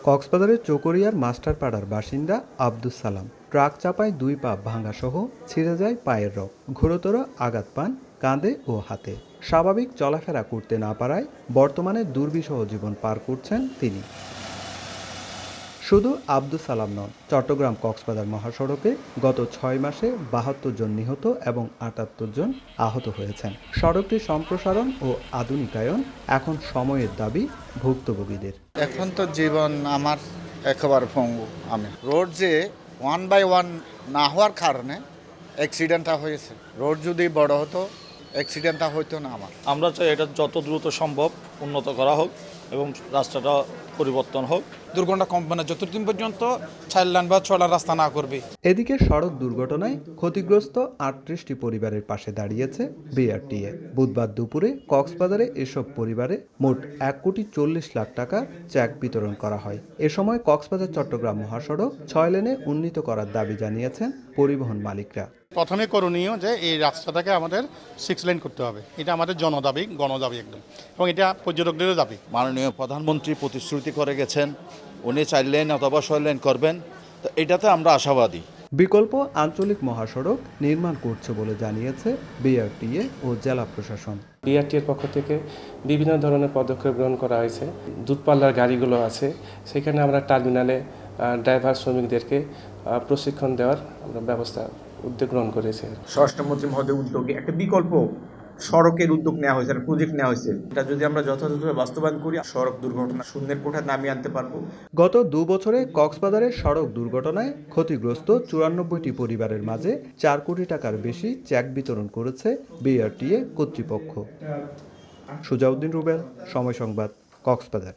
কক্সবাজারের চকরিয়ার মাস্টারপাড়ার বাসিন্দা আব্দুস সালাম ট্রাক চাপায় 2 পা ভাঙাসহ ছিঁড়ে যায় পায়ের রগ, গুরুতর আঘাত পান কাঁধে ও হাতে। স্বাভাবিক চলাফেরা করতে না পারায় বর্তমানে দুর্বিষহ জীবন পার করছেন তিনি। শুধু আব্দুস সালাম নন, চট্টগ্রাম কক্সবাজার মহাসড়কে গত 6 মাসে 72 জন নিহত এবং 78 জন আহত হয়েছেন। সড়কটি সম্প্রসারণ ও আধুনিকায়ন এখন সময়ের দাবি ভুক্তভোগীদের। এখন তো জীবন আমার একেবারে পঙ্গু। আমি রোড যে 1 বাই 1 না হওয়ার কারণে অ্যাক্সিডেন্টটা হয়েছে। রোড যদি বড় হতো অ্যাক্সিডেন্টটা হইতো না। আমরা চাই এটা যত দ্রুত সম্ভব উন্নত করা হোক এবং রাস্তাটা পরিবর্তন হোক। দুর্ঘটনা কমবে না যতদিন পর্যন্ত 4 লাইন বা 6 লাইন রাস্তা না করবে। এদিকে সড়ক দুর্ঘটনায় ক্ষতিগ্রস্ত 38টি পরিবারের পাশে দাঁড়িয়েছে বিআরটিএ। বুধবার দুপুরে কক্সবাজারে এসব পরিবারে মোট 1,40,00,000 টাকার চেক বিতরণ করা হয়। এ সময় কক্সবাজার চট্টগ্রাম মহাসড়ক 6 লেনে উন্নীত করার দাবি জানিয়েছেন পরিবহন মালিকরা। প্রথমে করণীয় যে এই রাস্তাটাকে আমাদের 6 লেন করতে হবে। এটা আমাদের জনদাবি, গণদাবি একদম, এবং এটা পর্যটকদেরও দাবি। মাননীয় প্রধানমন্ত্রী প্রতিশ্রুতি করে গেছেন উনি 4 লেন অথবা 6 লেন করবেন, তো এটাতে আমরা আশাবাদী। বিকল্প আঞ্চলিক মহাসড়ক নির্মাণ করছে বলে জানিয়েছে বিআরটিএ ও জেলা প্রশাসন। বিআরটিএর পক্ষ থেকে বিভিন্ন ধরনের পদক্ষেপ গ্রহণ করা হয়েছে। দূরপাল্লার গাড়িগুলো আছে, সেখানে আমরা টার্মিনালে ড্রাইভার শ্রমিকদেরকে প্রশিক্ষণ দেওয়ার আমরা উদ্যোগ গ্রহণ করেছে। স্বরাষ্ট্রমন্ত্রী মহোদয় উদ্যোগে একটা বিকল্প সড়কের উদ্যোগ নেওয়া হয়েছে, একটা প্রজেক্ট নেওয়া হয়েছে। এটা যদি আমরা যথাযথভাবে বাস্তবায়ন করি, সড়ক দুর্ঘটনা শূন্যের কোঠায় নামিয়ে আনতে পারবো। গত 2 বছরে কক্সবাজারের সড়ক দুর্ঘটনায় ক্ষতিগ্রস্ত 94টি পরিবারের মাঝে 4 কোটি টাকার বেশি চেক বিতরণ করেছে বিআরটিএ কর্তৃপক্ষ। সুজাউদ্দিন রুবেল, সময় সংবাদ, কক্সবাজার।